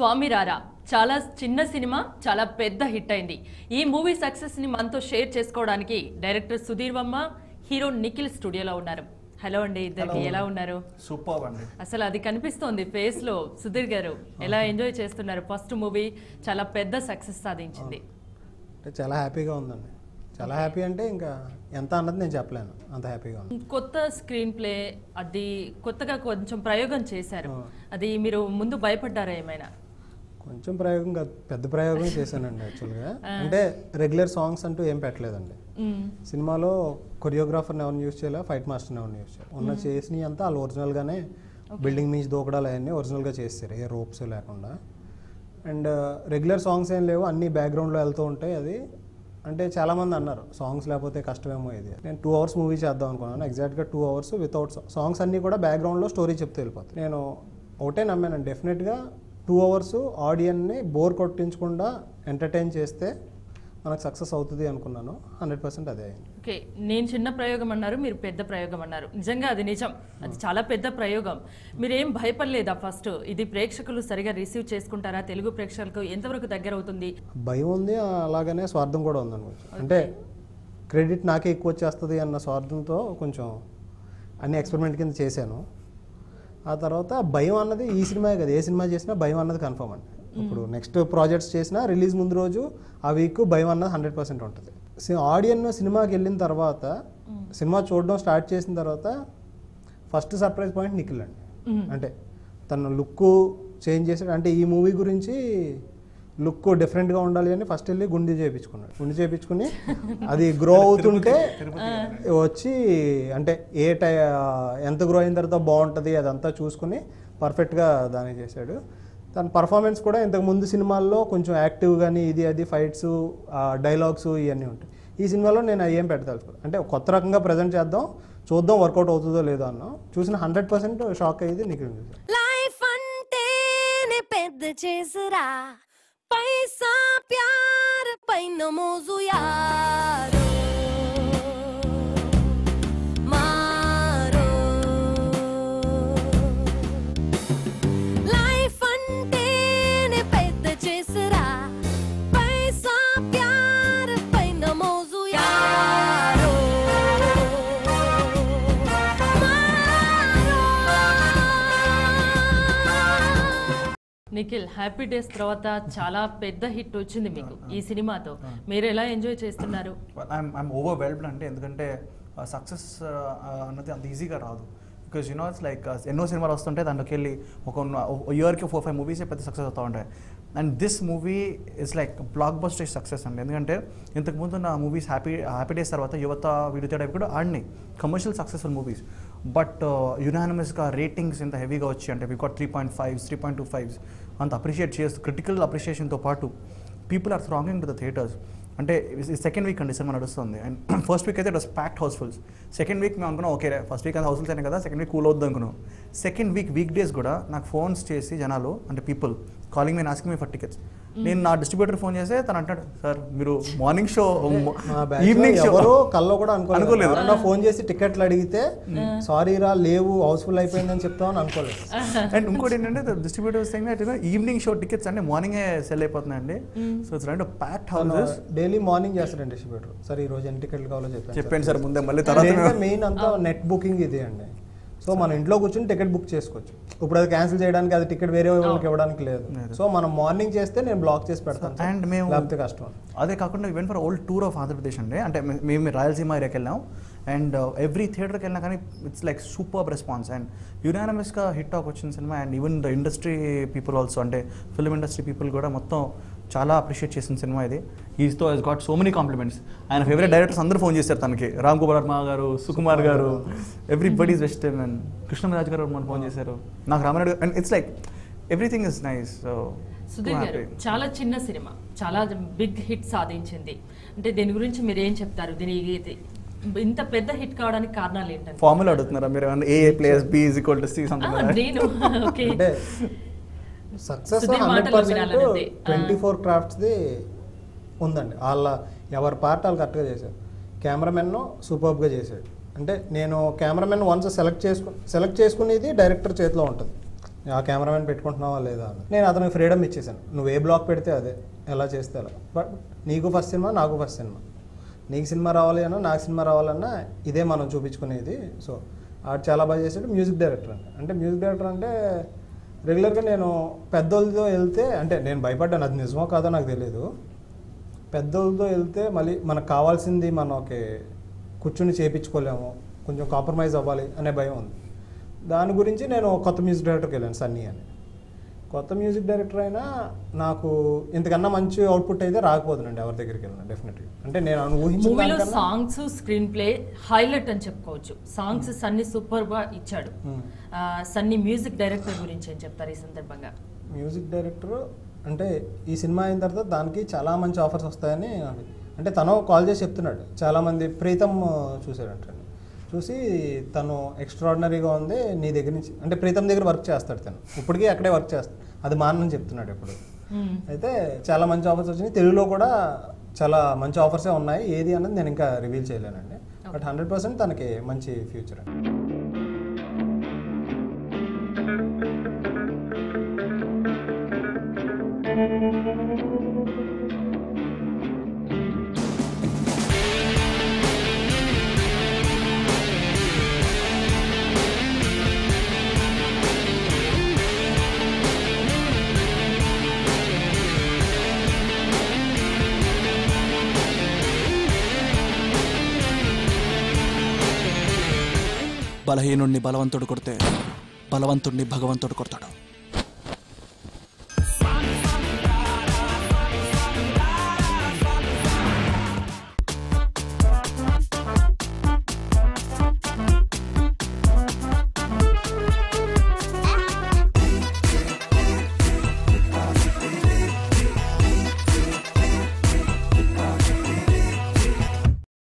స్వామి రారా చాలా చిన్న సినిమా చాలా పెద్ద హిట్ అయింది. ఈ మూవీ సక్సెస్ ని మనతో షేర్ చేసుకోవడానికి డైరెక్టర్ సుధీర్ వర్మ, హీరో నిఖిల్ స్టూడియోలో ఉన్నారు. హలో అండి, ఇద్దరికి ఎలా ఉన్నారు? సూపర్ అండి. అసలు అది కనిపిస్తోంది ఫేస్ లో. సుధీర్ గారు ఎలా ఎంజాయ్ చేస్తున్నారు? ఫస్ట్ మూవీ చాలా పెద్ద సక్సెస్ సాధించింది. చాలా హ్యాపీగా ఉందండి. చాలా హ్యాపీ అంటే ఇంకా ఎంత అన్నది నేను చెప్పలేను, అంత హ్యాపీగా ఉంది. కొత్త స్క్రీన్ ప్లే, అది కొత్తగా కొంచెం ప్రయోగం చేశారు. అది మీరు ముందు భయపడ్డారా ఏమైనా? కొంచెం ప్రయోగం కాదు, పెద్ద ప్రయోగం చేశానండి యాక్చువల్గా. అంటే రెగ్యులర్ సాంగ్స్ అంటూ ఏం పెట్టలేదండి. సినిమాలో కొరియోగ్రాఫర్ని ఎవరిని యూజ్ చేయాలి, ఫైట్ మాస్టర్ని ఎవరిని యూజ్ చేయాలి. ఉన్న చేసినవి అంతా వాళ్ళు ఒరిజినల్గానే బిల్డింగ్ నుంచి దూకడాలు అవన్నీ ఒరిజినల్గా చేస్తారు, ఏ రోప్స్ లేకుండా. అండ్ రెగ్యులర్ సాంగ్స్ ఏం లేవు, అన్నీ బ్యాక్గ్రౌండ్లో వెళ్తూ ఉంటాయి. అది అంటే చాలామంది అన్నారు సాంగ్స్ లేకపోతే కష్టమేమో ఇది. నేను 2 hours మూవీ చేద్దాం అనుకున్నాను. ఎగ్జాక్ట్గా 2 hours వితౌట్ సాంగ్స్ అన్నీ కూడా బ్యాక్గ్రౌండ్లో స్టోరీ చెప్తూ వెళ్ళిపోతాయి. నేను ఒకటే నమ్మాను, డెఫినెట్గా 2 hours ఆడియన్ని బోర్ కొట్టించకుండా ఎంటర్టైన్ చేస్తే మనకు సక్సెస్ అవుతుంది అనుకున్నాను. 100% అదే అయింది. ఓకే, నేను చిన్న ప్రయోగం అన్నారు, మీరు పెద్ద ప్రయోగం అన్నారు. నిజంగా అది నిజం, అది చాలా పెద్ద ప్రయోగం. మీరేం భయపడలేదా ఫస్ట్? ఇది ప్రేక్షకులు సరిగా రిసీవ్ చేసుకుంటారా? తెలుగు ప్రేక్షకులకు ఎంతవరకు దగ్గర అవుతుంది? భయం ఉంది, అలాగనే స్వార్థం కూడా ఉందనుకో. అంటే క్రెడిట్ నాకే ఎక్కువ వచ్చేస్తుంది అన్న స్వార్థంతో కొంచెం అన్ని ఎక్స్పెరిమెంట్ కింద చేశాను. ఆ తర్వాత భయం అన్నది ఈ సినిమా కదా, ఏ సినిమా చేసినా భయం అన్నది కన్ఫర్మ్ అండి. ఇప్పుడు నెక్స్ట్ ప్రాజెక్ట్స్ చేసినా రిలీజ్ ముందు రోజు ఆ వీక్ భయం అన్నది 100% ఉంటుంది. ఆడియన్ సినిమాకి వెళ్ళిన తర్వాత, సినిమా చూడడం స్టార్ట్ చేసిన తర్వాత ఫస్ట్ సర్ప్రైజ్ పాయింట్ నిఖిల్ అండి. అంటే తన లుక్ చేంజ్ చేసాడు. అంటే ఈ మూవీ గురించి లుక్ డిఫరెంట్గా ఉండాలి అని ఫస్ట్ వెళ్ళి గుండె చేయించుకున్నాడు. గుండె చేయించుకుని అది గ్రో అవుతుంటే వచ్చి అంటే ఎంత గ్రో అయిన తర్వాత బాగుంటుంది అదంతా చూసుకుని పర్ఫెక్ట్గా దాన్ని చేశాడు. తన పర్ఫార్మెన్స్ కూడా ఇంతకు ముందు సినిమాల్లో కొంచెం యాక్టివ్ కానీ ఇది అది ఫైట్స్ డైలాగ్స్ ఇవన్నీ ఉంటాయి. ఈ సినిమాలో నేను ఏం పెట్టదలుచుకోను. అంటే కొత్త రకంగా ప్రజెంట్ చేద్దాం, చూద్దాం వర్కౌట్ అవుతుందో లేదో అన్నాం. చూసిన 100% షాక్ అయ్యేది నీకు. లైఫ్ అంటేనే పెద్ద చేసురా, పైసా ప్యార్ పైన మోజు యారో మారో. లైఫ్ అంటేనే పెద్ద చేసురా, పైసా ప్యార్ పైన మోజు యారో నిఖిల్, హ్యాపీ డేస్ తర్వాత చాలా పెద్ద హిట్ వచ్చింది మీకు ఈ సినిమాతో. మీరు ఎలా ఎంజాయ్ చేస్తున్నారు? ఐఎమ్ ఓవర్వెల్మ్డ్ అంటే, ఎందుకంటే సక్సెస్ అన్నది అంత ఈజీగా రాదు. బికాజ్ యూనో ఇట్స్ లైక్ ఎన్నో సినిమాలు వస్తుంటే దాంట్లోకి వెళ్ళి ఒక ఇయర్కి 4-5 మూవీసే పెద్ద సక్సెస్ అవుతూ ఉంటాయి. And this movie it's like block buster success అండి. ఎందుకంటే ఇంతకుముందు నా మూవీస్ హ్యాపీ డేస్ తర్వాత యువత వీడియో కూడా ఆడినాయి కమర్షియల్ సక్సెస్ఫుల్ మూవీస్. బట్ యునానిమస్గా రేటింగ్స్ ఇంత హెవీగా వచ్చి, అంటే వీ గాట్ 3.5s 3.25s అంత అప్రిషియేట్ చేస్తూ, క్రిటికల్ అప్రిషియేషన్తో పాటు people are thronging to the theatres. అంటే సెకండ్ వీక్ అండి సినిమా నడుస్తుంది. అండ్ ఫస్ట్ వీక్ అయితే it was packed housefulls. Second week మేము అనుకున్నాం ఓకే ఫస్ట్ వీక్ అంతా హౌస్ఫుల్స్ అయినా కదా, సెకండ్ వీక్ కూల్ అవుద్ది అనుకున్నాం. సెకండ్ వీక్ డేస్ కూడా నాకు ఫోన్స్ చేసి జనాలు, అంటే people calling me asking me for tickets. నేను నా డిస్ట్రిబ్యూటర్ ఫోన్ చేస్తే తను అంటాడు, సార్ మీరు మార్నింగ్ షో ఈవినింగ్ షో కల్లో కూడా అనుకోలేదు. ఫోన్ చేసి టికెట్లు అడిగితే సారీ రా లేవు హౌస్ఫుల్ అయిపోయిందని చెప్తామని అనుకోలేదు. అండ్ ఇంకోటి ఏంటంటే డిస్ట్రిబ్యూటర్ ఈవినింగ్ షో టికెట్స్ అంటే మార్నింగే సెల్ అయిపోతున్నాయండి. సో ఇట్స్ రెండు ప్యాక్డ్ హౌసెస్. డైలీ మార్నింగ్ చేస్తారండి డిస్ట్రిబ్యూటర్. సార్ ఈ రోజు ఎన్ని టికెట్లు కావాలో చెప్పండి సార్ ముందే, మళ్ళీ తర్వాత మెయిన్ అంతా నెట్ బుకింగ్ ఇదే అండి. సో మన ఇంట్లో కూర్చొని టికెట్ బుక్ చేసుకోవచ్చు. ఇప్పుడు అది క్యాన్సిల్ చేయడానికి, అది టికెట్ వేరే వాళ్ళకి ఇవ్వడానికి లేదు. సో మనం మార్నింగ్ చేస్తే నేను బ్లాక్ చేసి పెడతాను. అండ్ మేము లేకపోతే కష్టం. అదే కాకుండా even for old tour of Andhra Pradesh అండి. అంటే మేము రాయలసీమ ఏరియాకి వెళ్ళాం. అండ్ ఎవ్రీ థియేటర్కి వెళ్ళినా కానీ it's like super response. And యునానిమస్గా హిట్ టాక్ వచ్చిన సినిమా. And even the industry people also, అంటే ఫిల్మ్ ఇండస్ట్రీ పీపుల్ కూడా మొత్తం చాలా అప్రిషియేట్ చేసిన సినిమా ఇది. ఈస్తో he's got so many compliments. ఆయన ఫేవరెట్ డైరెక్టర్స్ అందరూ ఫోన్ చేశారు తనకి. Ram Gopal Varma garu, Sukumar garu, everybody is best. And Krishnaraj garu మన ఫోన్ చేశారు, నాకు Ramareddy. And it's like everything is nice. So Sudheer గారు, చాలా చిన్న సినిమా చాలా బిగ్ హిట్ సాధించింది. అంటే దీని గురించి మీరు ఏం చెప్తారు? దీనికి ఇంత పెద్ద హిట్ కావడానికి కారణాలు ఏంటంటే? ఫార్ములా అడుగుతున్నారా మీరు? A + B = C something. నేను ఓకే, సక్సెస్ 100% 24 క్రాఫ్ట్స్ది ఉందండి. వాళ్ళ ఎవరి పార్ట్ వాళ్ళు కరెక్ట్గా చేశారు. కెమెరామెన్ సూపర్బ్గా చేశాడు. అంటే నేను కెమెరామెన్ వన్స్ సెలెక్ట్ చేసుకునేది డైరెక్టర్ చేతిలో ఉంటుంది. ఆ కెమెరామెన్ పెట్టుకుంటున్నావా లేదా అని. నేను అతనికి ఫ్రీడమ్ ఇచ్చేసాను, నువ్వు ఏ బ్లాక్ పెడితే అదే, ఎలా చేస్తే అలా. బట్ నీకు ఫస్ట్ సినిమా, నాకు ఫస్ట్ సినిమా, నీకు సినిమా రావాలి అన్నా నాకు సినిమా రావాలన్నా ఇదే మనం చూపించుకునేది. సో ఆడు చాలా బాగా చేసాడు. మ్యూజిక్ డైరెక్టర్ అంటే మ్యూజిక్ డైరెక్టర్ అంటే రెగ్యులర్గా నేను పెద్దోళ్ళతో వెళ్తే, అంటే నేను భయపడ్డాను, అది నిజమో కాదో నాకు తెలియదు. పెద్దోళ్ళతో వెళ్తే మళ్ళీ మనకు కావాల్సింది మనకి కూర్చుని చేయించుకోలేము, కొంచెం కాంప్రమైజ్ అవ్వాలి అనే భయం ఉంది. దాని గురించి నేను కొత్త మ్యూజిక్ డైరెక్టర్కి వెళ్ళాను, సన్నీ అని. కొత్త మ్యూజిక్ డైరెక్టర్ అయినా నాకు ఇంతకన్నా మంచి అవుట్పుట్ అయితే రాకపోతుందండి ఎవరి దగ్గరికి వెళ్ళినా డెఫినెట్గా. అంటే నేను ఊహించిన మూవీలో దానికన్నా సాంగ్స్, స్క్రీన్ ప్లే హైలైట్ అని చెప్పుకోవచ్చు. సాంగ్స్ సన్నీ సూపర్ గా ఇచ్చాడు. సన్నీ మ్యూజిక్ డైరెక్టర్ గురించి ఏం చెప్తారు ఈ సందర్భంగా? మ్యూజిక్ డైరెక్టర్ అంటే ఈ సినిమా అయిన తర్వాత దానికి చాలా మంచి ఆఫర్స్ వస్తాయని అంటే తను కాల్ చేసి చెప్తున్నాడు. చాలామంది ప్రీతం చూసాడంటే, చూసి తను ఎక్స్ట్రాడినరీగా ఉంది నీ దగ్గర నుంచి, అంటే ప్రీతం దగ్గర వర్క్ చేస్తాడు తను, ఇప్పటికీ అక్కడే వర్క్ చేస్తాడు, అది మానని చెప్తున్నాడు ఇప్పుడు. అయితే చాలా మంచి ఆఫర్స్ వచ్చినాయి, తెలుగులో కూడా చాలా మంచి ఆఫర్సే ఉన్నాయి. ఏది అన్నది నేను ఇంకా రివీల్ చేయలేనండి, బట్ 100% తనకి మంచి ఫ్యూచర్ అండి. బలహీనుణ్ణి బలవంతుడు కొడితే బలవంతుణ్ణి భగవంతుడు కొడతాడు.